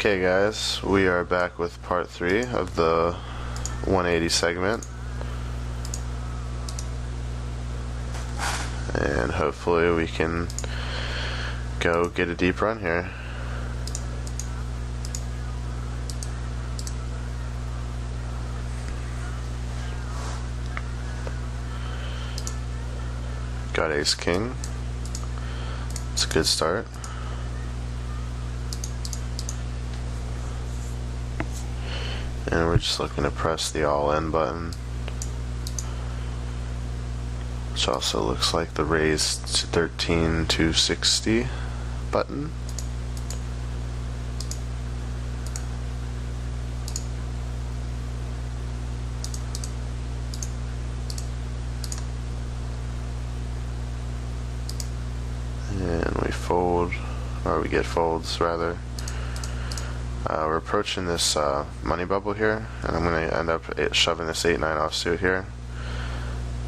Okay guys, we are back with part 3 of the 180 segment, and hopefully we can go get a deep run here. Got ace king. It's a good start. And we're just looking to press the all-in button, which also looks like the raised 13 to 60 button. And we fold, or we get folds rather. We're approaching this money bubble here, and I'm going to end up shoving this 8-9 offsuit here.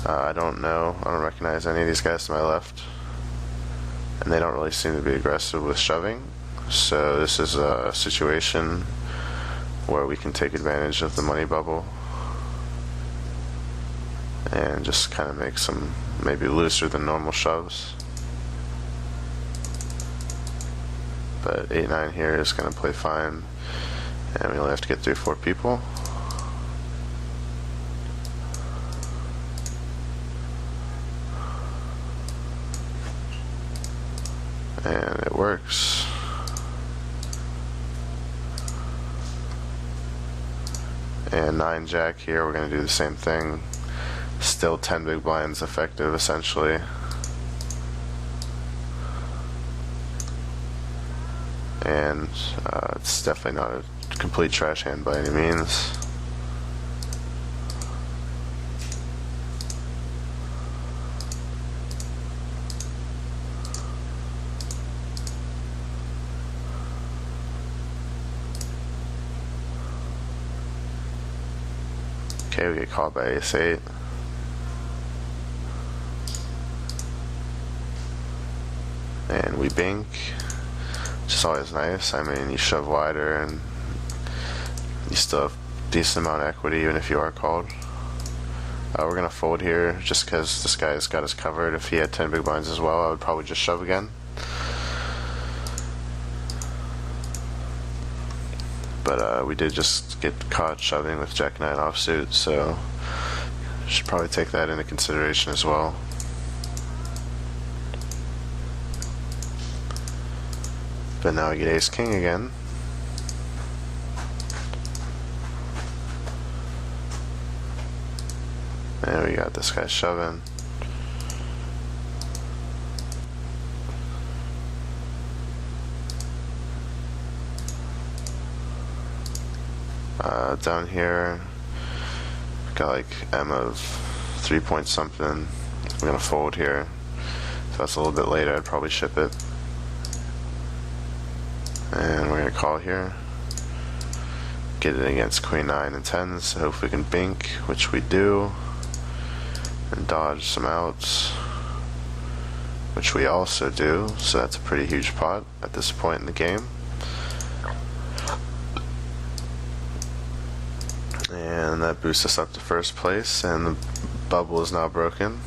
I don't recognize any of these guys to my left, and they don't really seem to be aggressive with shoving, so this is a situation where we can take advantage of the money bubble and just kind of make some maybe looser than normal shoves. But 8-9 here is going to play fine, and we only have to get through 4 people. And it works. And 9 jack here, we're going to do the same thing. Still 10 big blinds effective essentially. And it's definitely not a complete trash hand by any means. Okay, we get called by ace-8. And we bink. Which is always nice. I mean, you shove wider and you still have a decent amount of equity even if you are called. We're going to fold here just because this guy's got us covered. If he had 10 big blinds as well, I would probably just shove again. But we did just get caught shoving with jack-9 offsuit, so should probably take that into consideration as well. But now I get ace-king again. And we got this guy shoving. Down here, got like M of 3 point something. I'm gonna fold here. If that's a little bit later, I'd probably ship it. And we're going to call here. Get it against queen 9 and 10s, so hope we can bink, which we do. And dodge some outs, which we also do, so that's a pretty huge pot at this point in the game. And that boosts us up to first place, and the bubble is now broken.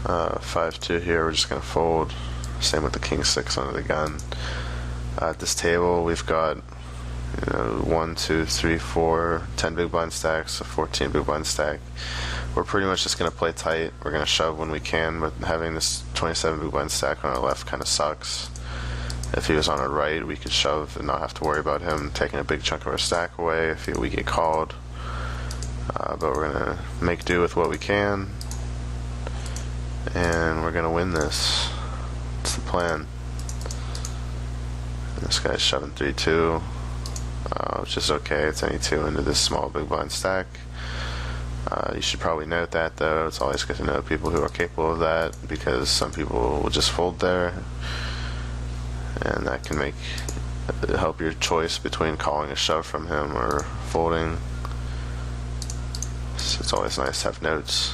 Uh, 5-2 here, we're just going to fold. Same with the king 6 under the gun. At this table, we've got 1, 2, 3, 4, 10 big blind stacks, a 14 big blind stack. We're pretty much just going to play tight. We're going to shove when we can, but having this 27 big blind stack on our left kind of sucks. If he was on our right, we could shove and not have to worry about him taking a big chunk of our stack away if we get called. But we're going to make do with what we can, and we're going to win this. That's the plan. And this guy's shoving 3-2, which is okay. It's any 2 into this small big blind stack. You should probably note that, though. It's always good to know people who are capable of that, because some people will just fold there, and that can help your choice between calling a shove from him or folding. So it's always nice to have notes.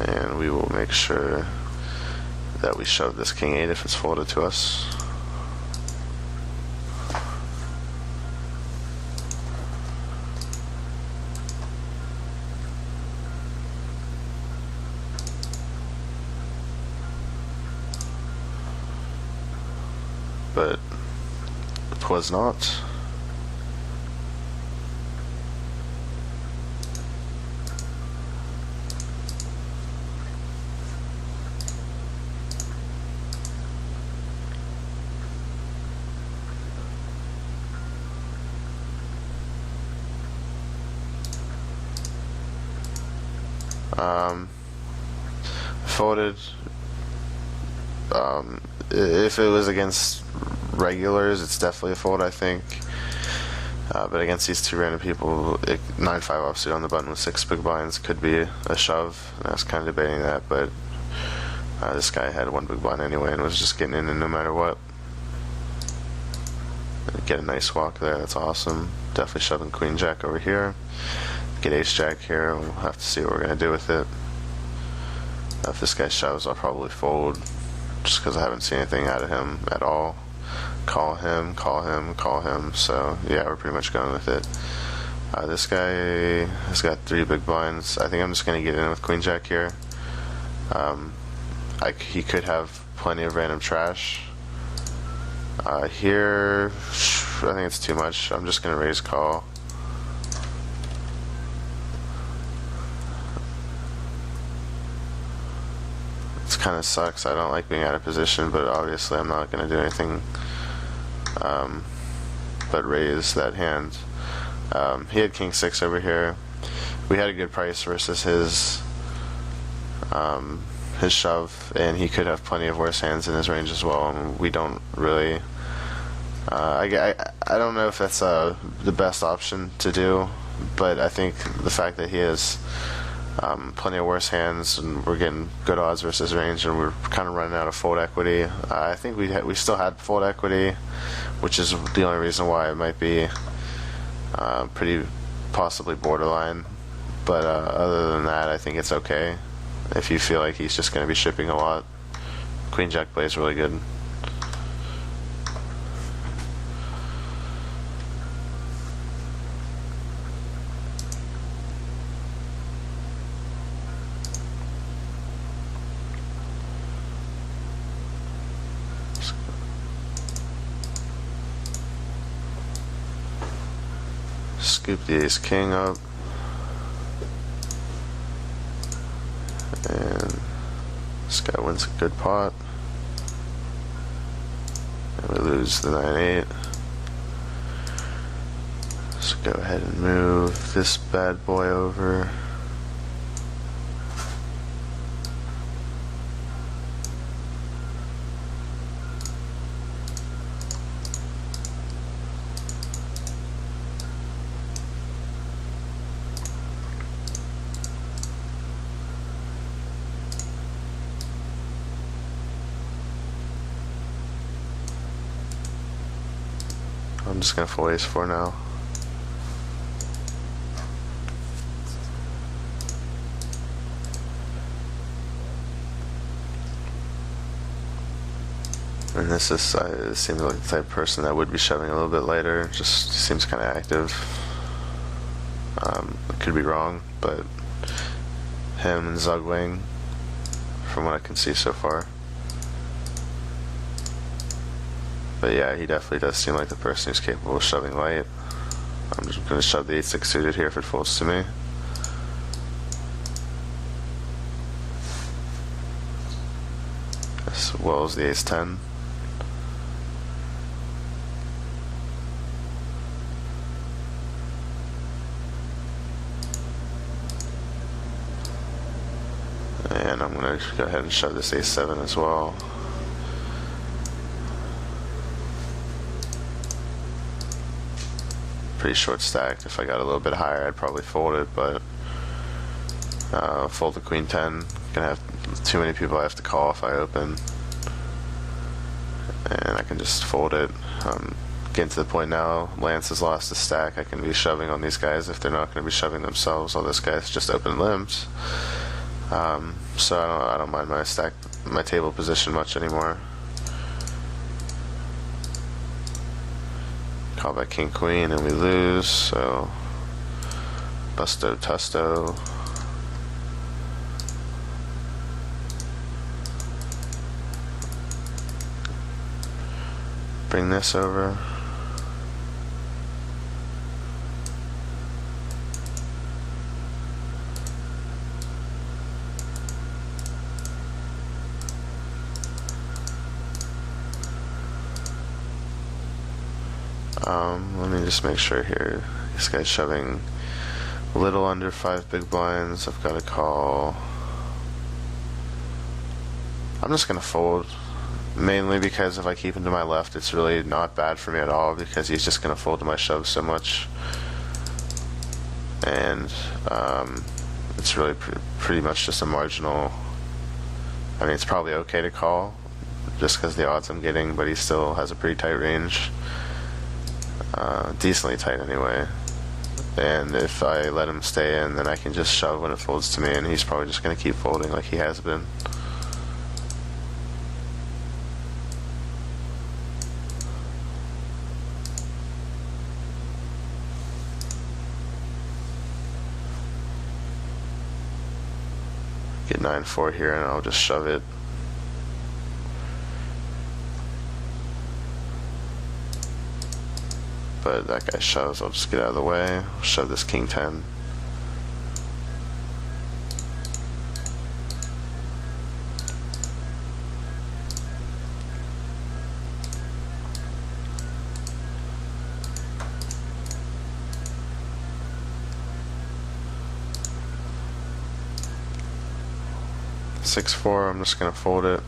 And we will make sure that we shove this king 8 if it's folded to us. But it was not. Folded. If it was against regulars, it's definitely a fold, I think. But against these two random people, 9-5 offsuit on the button with 6 big blinds could be a shove. And I was kind of debating that, but this guy had 1 big blind anyway and was just getting in no matter what. Get a nice walk there, that's awesome. Definitely shoving queen jack over here. Get ace jack here, we'll have to see what we're going to do with it. If this guy shoves, I'll probably fold, just because I haven't seen anything out of him at all. Call him, call him, call him. So yeah, we're pretty much going with it. This guy has got 3 big blinds. I think I'm just going to get in with queen jack here. He could have plenty of random trash. Here, I think it's too much. I'm just going to raise call. Kind of sucks. I don't like being out of position, but obviously I'm not going to do anything but raise that hand. He had king 6 over here. We had a good price versus his shove, and he could have plenty of worse hands in his range as well, and we don't really I don't know if that's the best option to do, but I think the fact that he has plenty of worse hands, and we're getting good odds versus range, and we're kind of running out of fold equity. I think we still had fold equity, which is the only reason why it might be pretty possibly borderline. But other than that, I think it's okay. If you feel like he's just going to be shipping a lot, queen jack play is really good. Scoop the ace king up, and this guy wins a good pot, and we lose the 9-8. So go ahead and move this bad boy over. I'm just going to fold ace 4 now. And this seems like the type of person that would be shoving a little bit later. Just seems kind of active. I could be wrong, but him and Zugwing, from what I can see so far. But yeah, he definitely does seem like the person who's capable of shoving late. I'm just going to shove the 8-6 suited here if it folds to me. As well as the ace-10. And I'm going to go ahead and shove this ace-7 as well. pretty short stacked. If I got a little bit higher, I'd probably fold it, but fold the queen 10. Gonna have too many people I have to call if I open, and I can just fold it. Getting to the point now, Lance has lost his stack. I can be shoving on these guys if they're not going to be shoving themselves. All this guy's just open limbs, so I don't mind my table position much anymore. Call by king queen and we lose, so busto tusto. Bring this over. Let me just make sure here. This guy's shoving a little under 5 big blinds. I've got to call. I'm just going to fold, mainly because if I keep him to my left, it's really not bad for me at all, because he's just going to fold to my shove so much. And it's really pretty much just a marginal. I mean, it's probably okay to call just because the odds I'm getting, but he still has a pretty tight range. Decently tight anyway, and if I let him stay in, then I can just shove when it folds to me, and he's probably just going to keep folding like he has been. Get 9-4 here and I'll just shove it. But that guy shoves, I'll just get out of the way. I'll shove this king 10. (6-4), I'm just gonna fold it.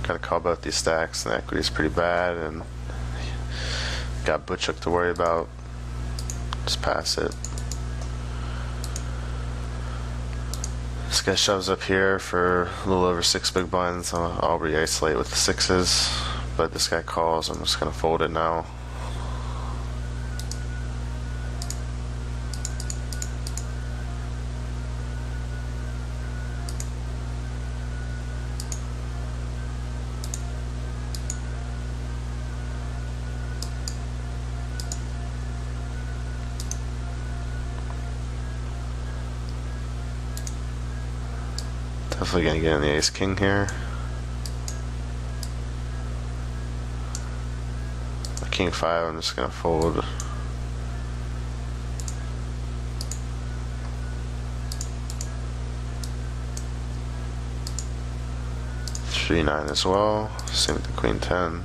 Gotta call both these stacks, and the equity's pretty bad, and got butchook to worry about. Just pass it. This guy shoves up here for a little over 6 big blinds. I'll re-isolate with the 6s, but this guy calls. I'm just gonna fold it now. Definitely gonna get in the ace king here. King 5, I'm just gonna fold. Three 9 as well. Same with the queen 10.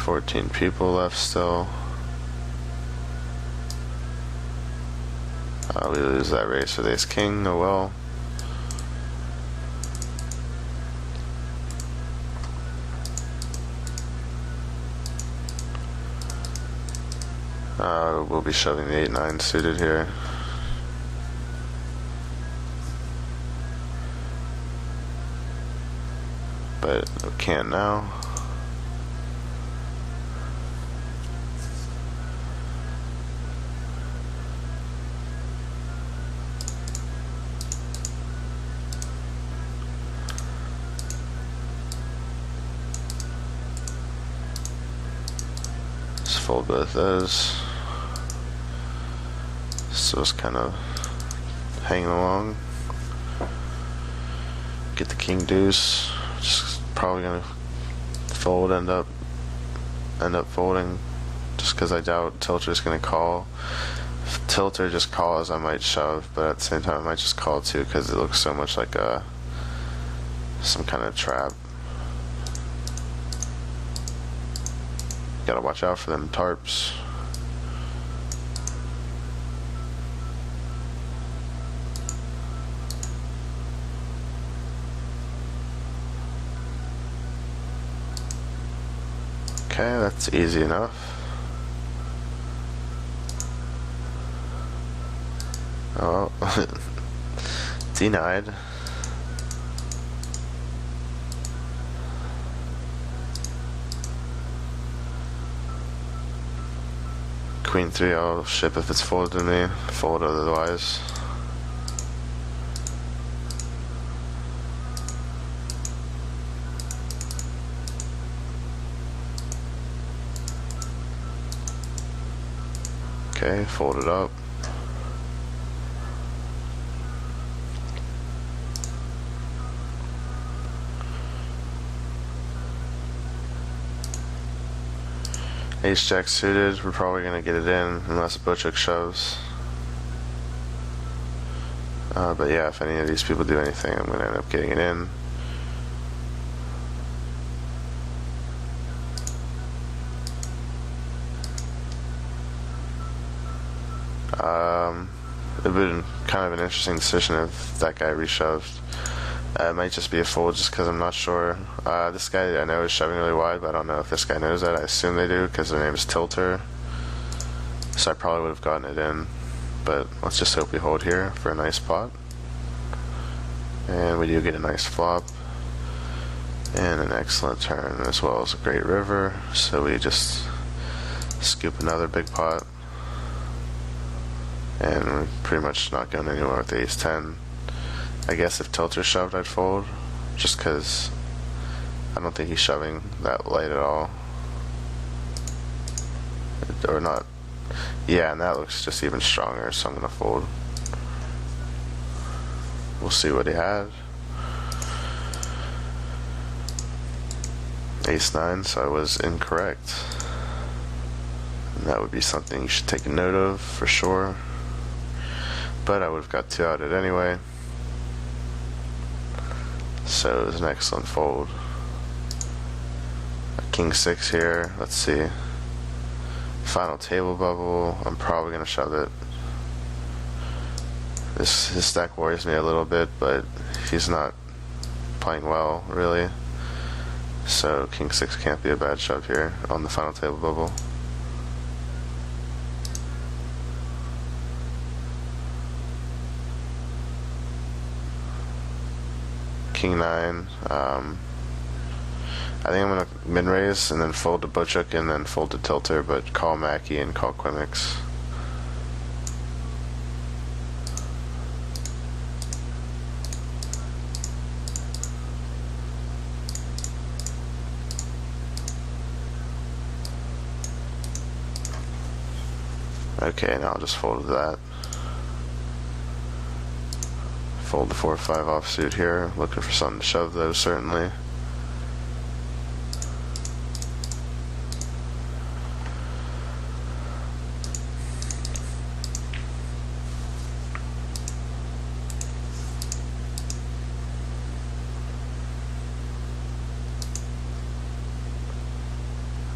$14 people left still. We lose that race with ace king. Oh well. We'll be shoving the 8-9 suited here. But we can't now. Fold both those. So it's kind of hanging along. Get the king deuce. Just probably gonna fold. End up folding, just because I doubt tilter's gonna call. If tilter just calls, I might shove, but at the same time I might just call too, because it looks so much like some kind of trap. Gotta watch out for them tarps. Okay, that's easy enough. Oh, denied. Queen 3, I'll ship if it's folded to me. Fold otherwise. Okay, fold it up. Ace Jack suited, we're probably going to get it in unless Butchuk shoves. But yeah, if any of these people do anything, I'm going to end up getting it in. It would have been kind of an interesting decision if that guy reshoved. It might just be a fold just because I'm not sure. This guy I know is shoving really wide, but I don't know if this guy knows that. I assume they do because their name is Tilter. So I probably would have gotten it in. But let's just hope we hold here for a nice pot. And we do get a nice flop. And an excellent turn as well as a great river. So we just scoop another big pot. And we're pretty much not going anywhere with the ace 10. I guess if Tilter shoved, I'd fold, just because I don't think he's shoving that light at all. Or not. Yeah, and that looks just even stronger, so I'm going to fold. We'll see what he had. Ace 9, so I was incorrect. And that would be something you should take a note of, for sure. But I would have got 2 out of it anyway. So it was an excellent fold. A King 6 here, let's see. Final table bubble, I'm probably going to shove it. His stack worries me a little bit, but he's not playing well, really. So King 6 can't be a bad shove here on the final table bubble. King 9. I think I'm going to min-raise and then fold to Butchuk and then fold to Tilter, but call Mackie and call Quimix. Okay, now I'll just fold to that. Fold the 4-5 offsuit here. Looking for something to shove though, certainly.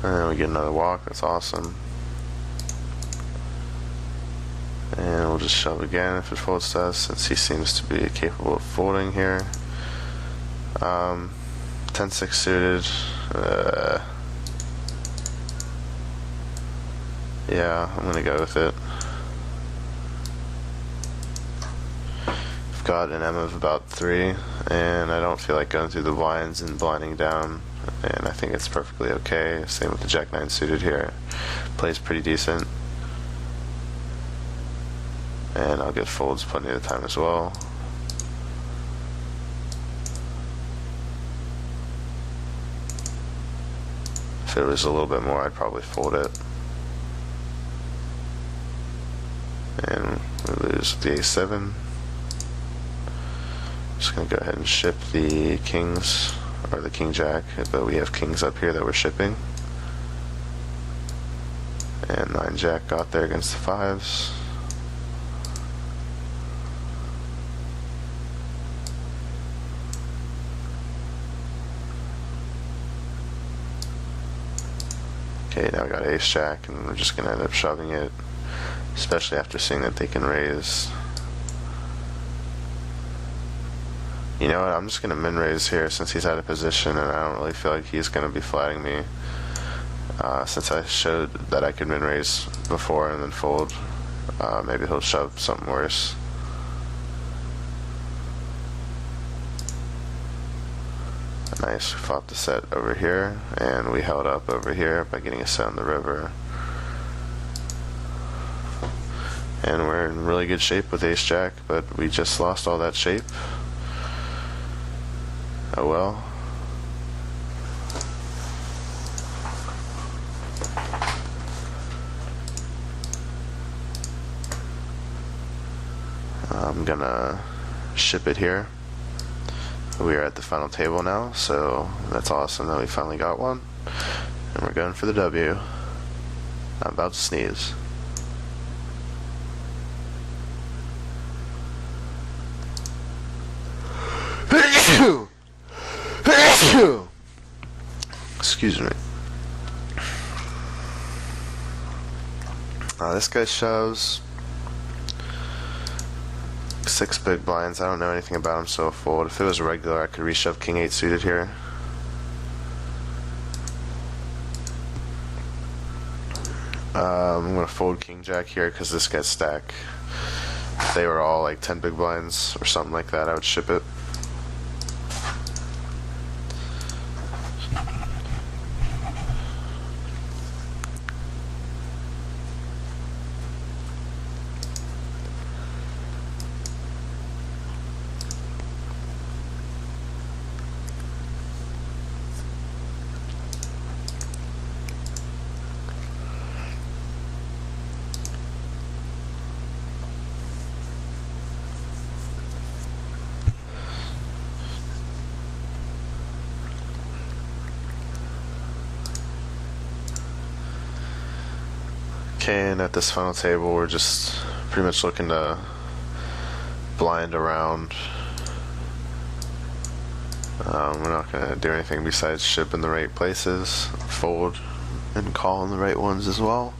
And then we get another walk, that's awesome. And we'll just shove again if it folds to us, since he seems to be capable of folding here. 10-6 suited. Yeah, I'm gonna go with it. I've got an M of about 3, and I don't feel like going through the blinds and blinding down, and I think it's perfectly okay. Same with the Jack 9 suited here. Plays pretty decent. And I'll get folds plenty of the time as well. If it was a little bit more, I'd probably fold it. And we lose the A7. Just gonna go ahead and ship the kings, or the King Jack, but we have kings up here that we're shipping. And 9 Jack got there against the 5s. Okay, now we got Ace Jack, and we're just going to end up shoving it, especially after seeing that they can raise. You know what, I'm just going to min-raise here since he's out of position, and I don't really feel like he's going to be flatting me. Since I showed that I could min raise before and then fold, maybe he'll shove something worse. Nice, we fought the set over here, and we held up over here by getting a set on the river. And we're in really good shape with ace-jack, but we just lost all that shape. Oh well. I'm gonna ship it here. We are at the final table now, so that's awesome that we finally got one. And we're going for the W. I'm about to sneeze. Excuse me. This guy shoves 6 big blinds. I don't know anything about him, so I'll fold. If it was a regular, I could reshove king 8 suited here. I'm gonna fold king jack here because this guy's stack. If they were all like 10 big blinds or something like that, I would ship it. Okay, and at this final table, we're just pretty much looking to blind around. We're not going to do anything besides ship in the right places, fold, and call in the right ones as well.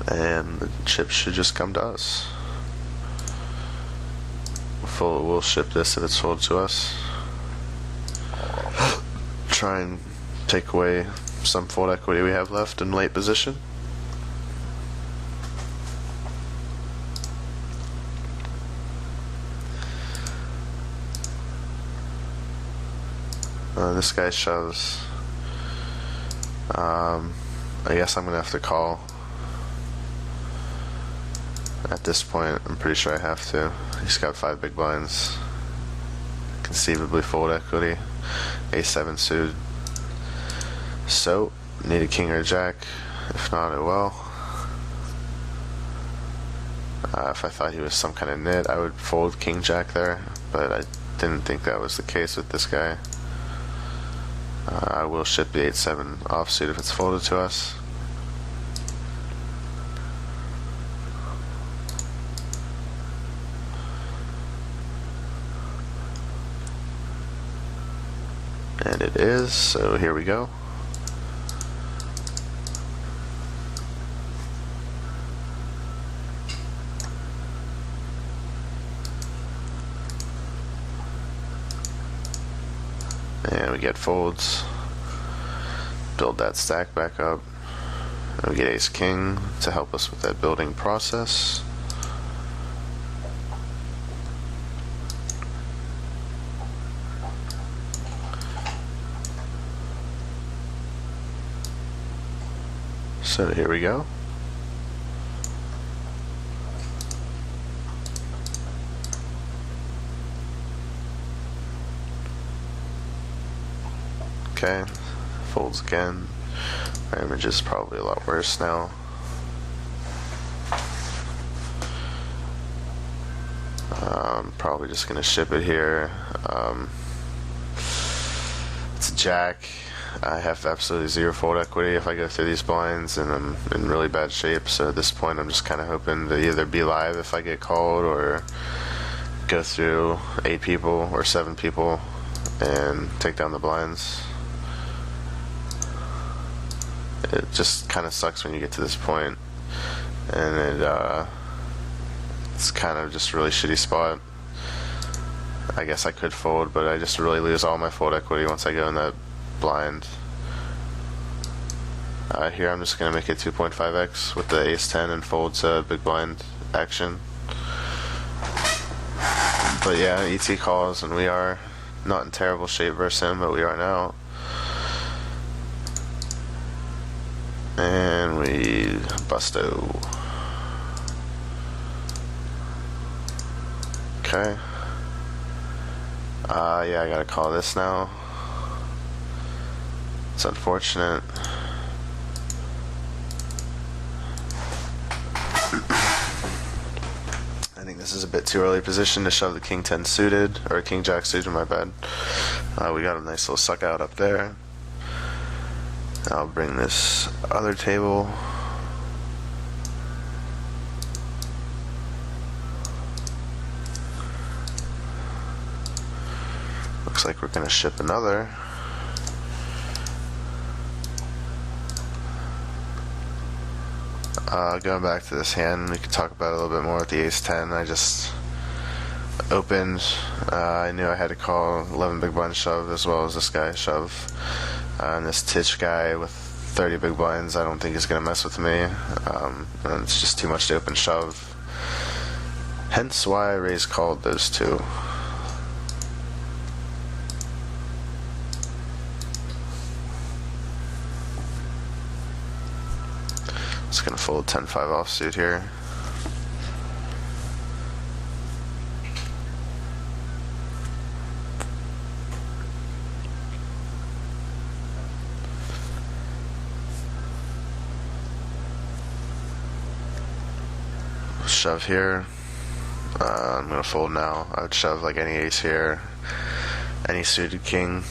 And the chip should just come to us. We'll ship this if it's sold to us. Try and take away some fold equity we have left in late position. This guy shoves. I guess I'm gonna have to call. At this point, I'm pretty sure I have to. He's got 5 big blinds. Conceivably fold equity. A7 suited. So, need a king or a jack. If not, it will. If I thought he was some kind of nit, I would fold king jack there, but I didn't think that was the case with this guy. I will ship the 8-7 offsuit if it's folded to us. And it is, so here we go. And we get folds, build that stack back up, and we get ace king to help us with that building process. So here we go. Okay, folds again. Our image is probably a lot worse now. Probably just gonna ship it here. It's a jack. I have absolutely 0 fold equity if I go through these blinds, and I'm in really bad shape. So at this point, I'm just kind of hoping to either be live if I get called, or go through 8 people or 7 people and take down the blinds. It just kind of sucks when you get to this point, and it's kind of just a really shitty spot. I guess I could fold, but I just really lose all my fold equity once I go in that blind. Here I'm just going to make it 2.5x with the ace-10 and fold to big blind action. But yeah, ET calls, and we are not in terrible shape versus him, but we are now. And we busto. Okay. Yeah, I gotta call this now. It's unfortunate. I think this is a bit too early position to shove the king 10 suited, or king jack suited, my bad. We got a nice little suck out up there. I'll bring this other table. Looks like we're gonna ship another. Going back to this hand, we could talk about it a little bit more with the ace-10. I just opened. I knew I had to call 11 big blind shove as well as this guy shove. And this Titch guy with 30 big blinds, I don't think he's going to mess with me. And it's just too much to open shove. Hence why I raise called those two. Just going to fold 10-5 offsuit here. Shove here. I'm going to fold now. I would shove like any ace here. Any suited king.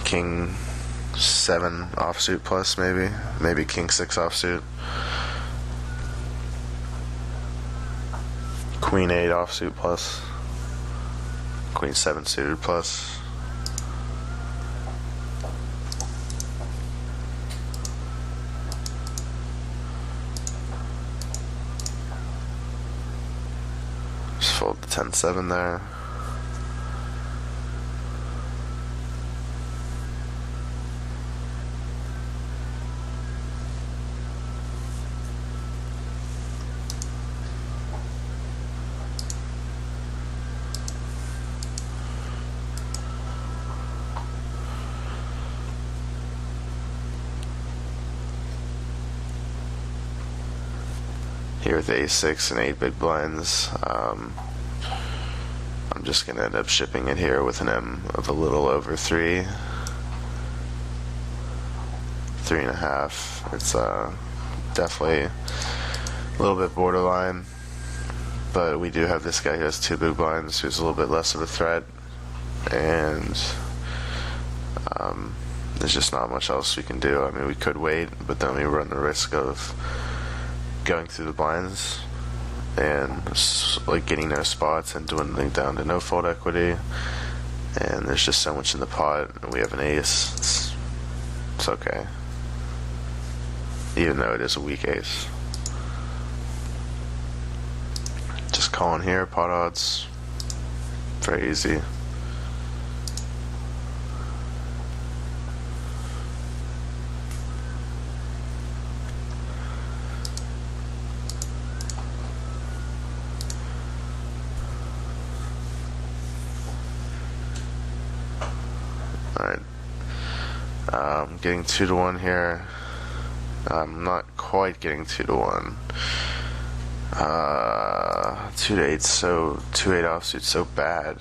King 7 offsuit plus maybe. Maybe king 6 offsuit. Queen 8 offsuit plus. Queen 7 suited plus. Just fold the 10-7 there. Here with ace-6 and 8 big blinds, I'm just going to end up shipping it here with an M of a little over 3. 3.5. It's definitely a little bit borderline, but we do have this guy who has 2 big blinds who's a little bit less of a threat, and there's just not much else we can do. I mean, we could wait, but then we run the risk of going through the blinds and like getting their spots and dwindling down to no fold equity, and there's just so much in the pot, and we have an ace. It's okay, even though it is a weak ace. Just calling here, pot odds, very easy. Alright, getting 2-1 here. I'm not quite getting 2-1. 2-8, so 2-8 offsuit so bad.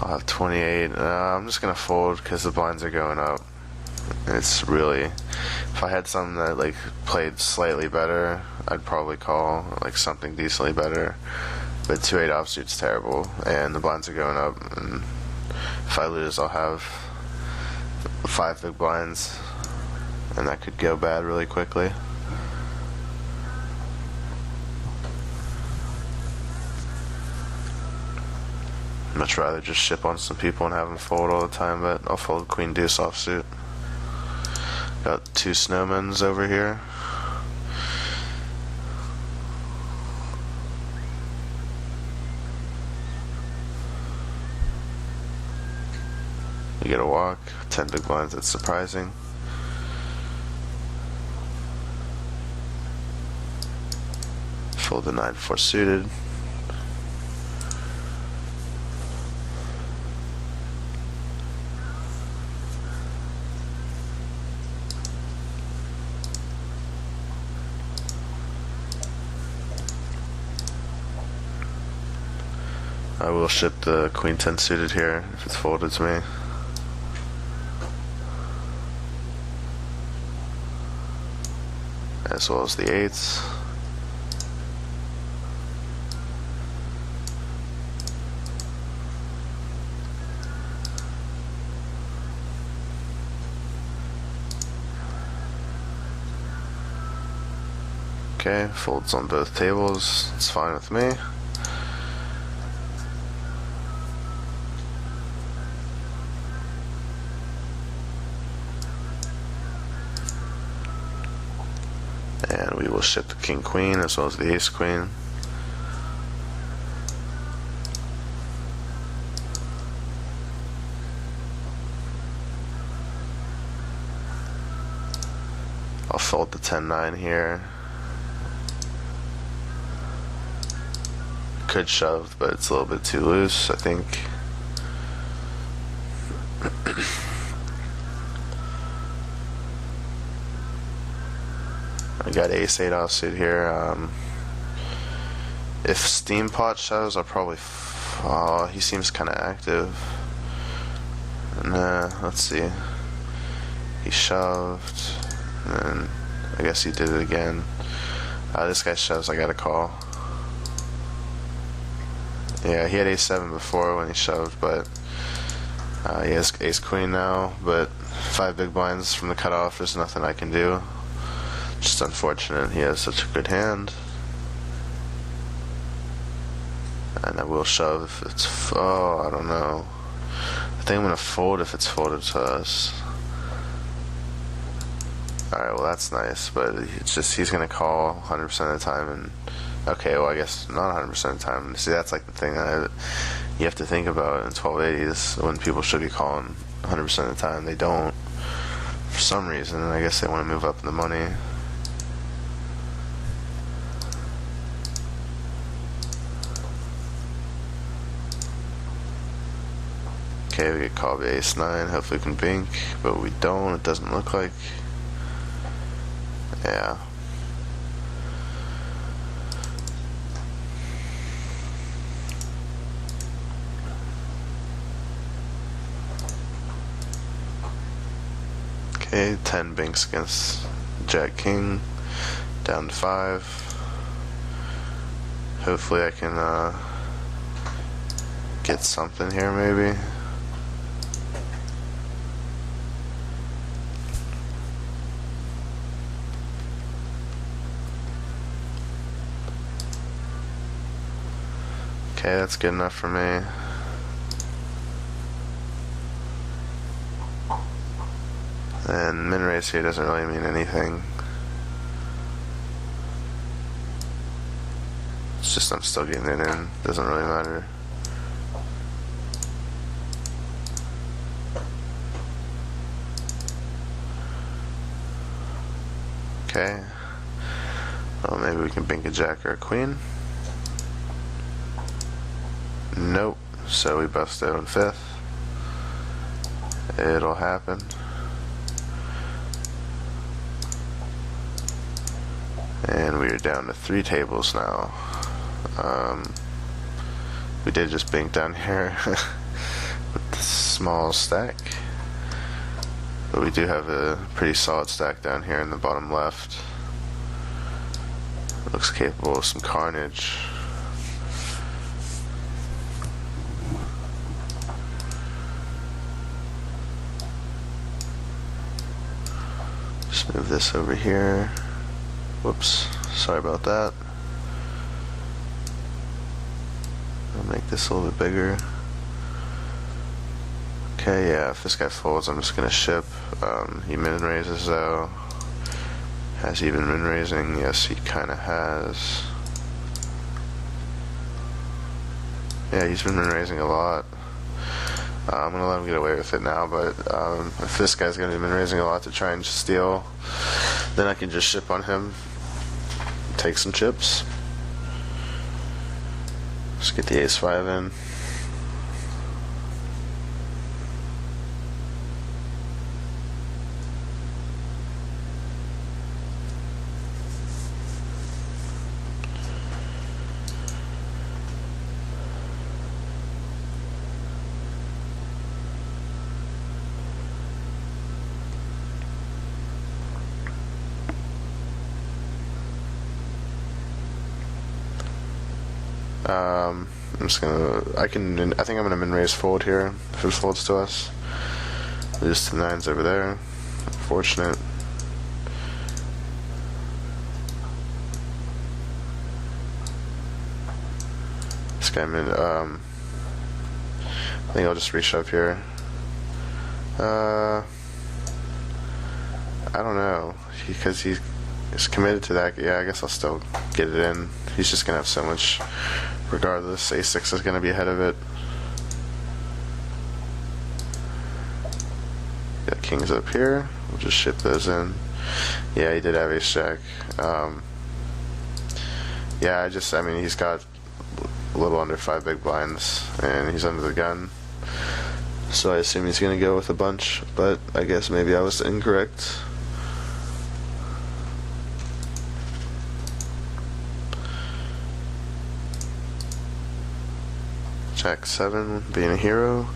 I'll have 28. I'm just gonna fold because the blinds are going up. It's really, if I had something that like played slightly better, I'd probably call like something decently better. But 2-8 offsuit's terrible, and the blinds are going up. And if I lose, I'll have 5 big blinds, and that could go bad really quickly. Much rather just ship on some people and have them fold all the time, but I'll fold queen deuce offsuit. Got 2 snowmans over here. You get a walk, 10 big blinds, that's surprising. fold the 9-4 suited. I will ship the Queen 10 suited here if it's folded to me. As well as the 8s. Okay, folds on both tables, it's fine with me. And we will ship the King Queen as well as the Ace Queen. I'll fold the 10-9 here. Could shove, but it's a little bit too loose, I think. I got Ace 8 offsuit here. If Steam Pot shows, I'll probably. He seems kind of active. Nah, let's see. He shoved, and I guess he did it again. This guy shoves, I gotta call. Yeah, he had Ace 7 before when he shoved, but he has Ace Queen now. But 5 big blinds from the cutoff, there's nothing I can do. Just unfortunate, he has such a good hand. And I will shove if it's, I don't know. I think I'm gonna fold if it's folded to us. Alright, well that's nice, but it's just, he's gonna call 100% of the time, and okay, well I guess not 100% of the time. See, that's like the thing that you have to think about in 1280s, when people should be calling 100% of the time. They don't, for some reason. I guess they want to move up in the money. Okay, we get called by Ace 9, hopefully we can bink, but we don't, it doesn't look like. Yeah. Okay, 10 binks against Jack King, down to 5. Hopefully I can get something here maybe. Okay, that's good enough for me. And min raise here doesn't really mean anything. It's just I'm still getting it in. Doesn't really matter. Okay. Well, maybe we can bink a jack or a queen. Nope. So we bust out in 5th. It'll happen. And we are down to 3 tables now. We did just bink down here with the small stack. But we do have a pretty solid stack down here in the bottom left. Looks capable of some carnage. Just move this over here. Whoops, sorry about that. I'll make this a little bit bigger. Okay, yeah, if this guy folds, I'm just gonna ship. He min raises though. Has he been min raising? Yes, he kinda has. Yeah, he's been min raising a lot. I'm gonna let him get away with it now, but if this guy's gonna be min raising a lot to try and steal, then I can just ship on him, take some chips. Let's get the ace-5 in. I'm just gonna. I think I'm gonna min-raise fold here if it folds to us. Lose to the 9s over there. Unfortunate. This guy I think I'll just reshove here. I don't know, because he's committed to that. Yeah, I guess I'll still get it in. He's just gonna have so much. Regardless, a6 is gonna be ahead of it. Got kings up here. We'll just ship those in. Yeah, he did have ace-jack. Yeah, I mean, he's got a little under 5 big blinds, and he's under the gun. So I assume he's gonna go with a bunch, but I guess maybe I was incorrect. Jack 7 being a hero.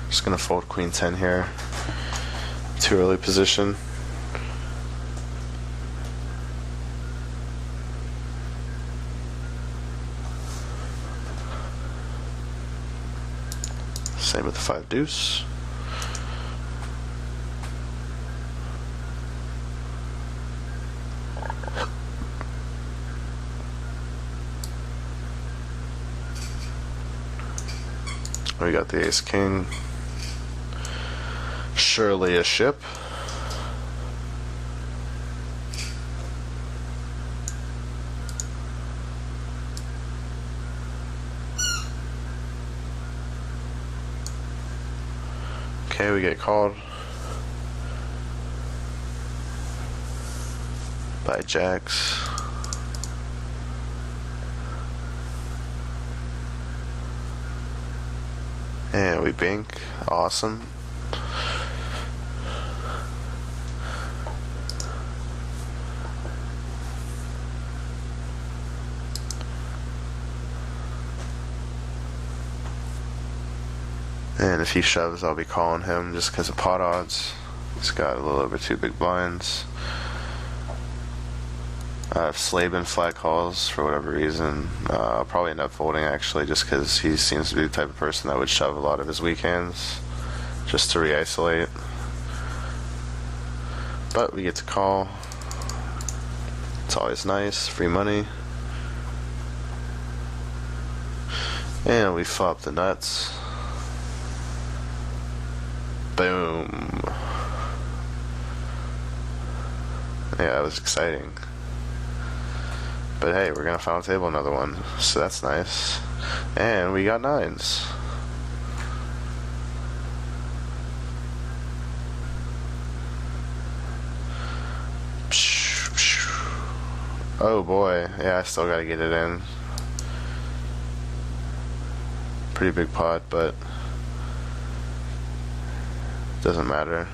Just gonna fold queen 10 here. Too early position. Same with the 5 deuce. We got the ace king. Surely a ship. Okay, we get called by jacks. And we bink. Awesome. And if he shoves, I'll be calling him just because of pot odds. He's got a little over 2 big blinds. If Slavin flat calls for whatever reason, I'll probably end up folding actually, just because he seems to be the type of person that would shove a lot of his weak hands just to re-isolate. But we get to call. It's always nice, free money. And we flop the nuts. Boom. Yeah, that was exciting. But hey, we're gonna final table another one, so that's nice. And we got 9s. Oh boy, yeah, I still gotta get it in. Pretty big pot, but doesn't matter.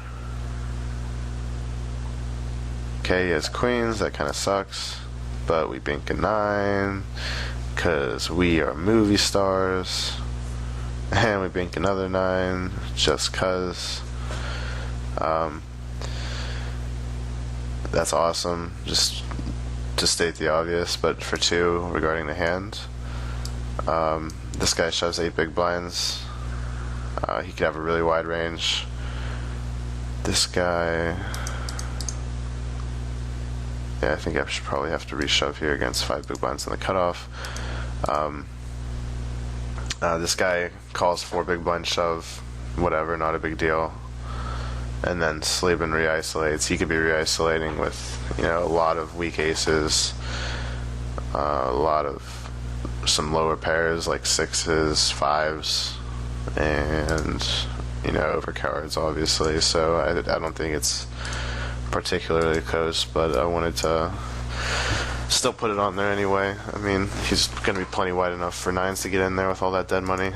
Okay, he has queens, that kind of sucks. But we bink a 9 because we are movie stars. And we bink another 9 just cause. That's awesome, just to state the obvious, but for 2 regarding the hand. This guy shoves 8 big blinds. He could have a really wide range. This guy, yeah, I think I should probably have to reshove here against 5 big blinds on the cutoff. This guy calls 4 big blind shove, whatever, not a big deal. And then sleeping re-isolates. He could be re-isolating with, you know, a lot of weak aces, a lot of some lower pairs like 6s, 5s, and, you know, overcards, obviously. So I don't think it's particularly close, but I wanted to still put it on there anyway. I mean, he's going to be plenty wide enough for 9s to get in there with all that dead money.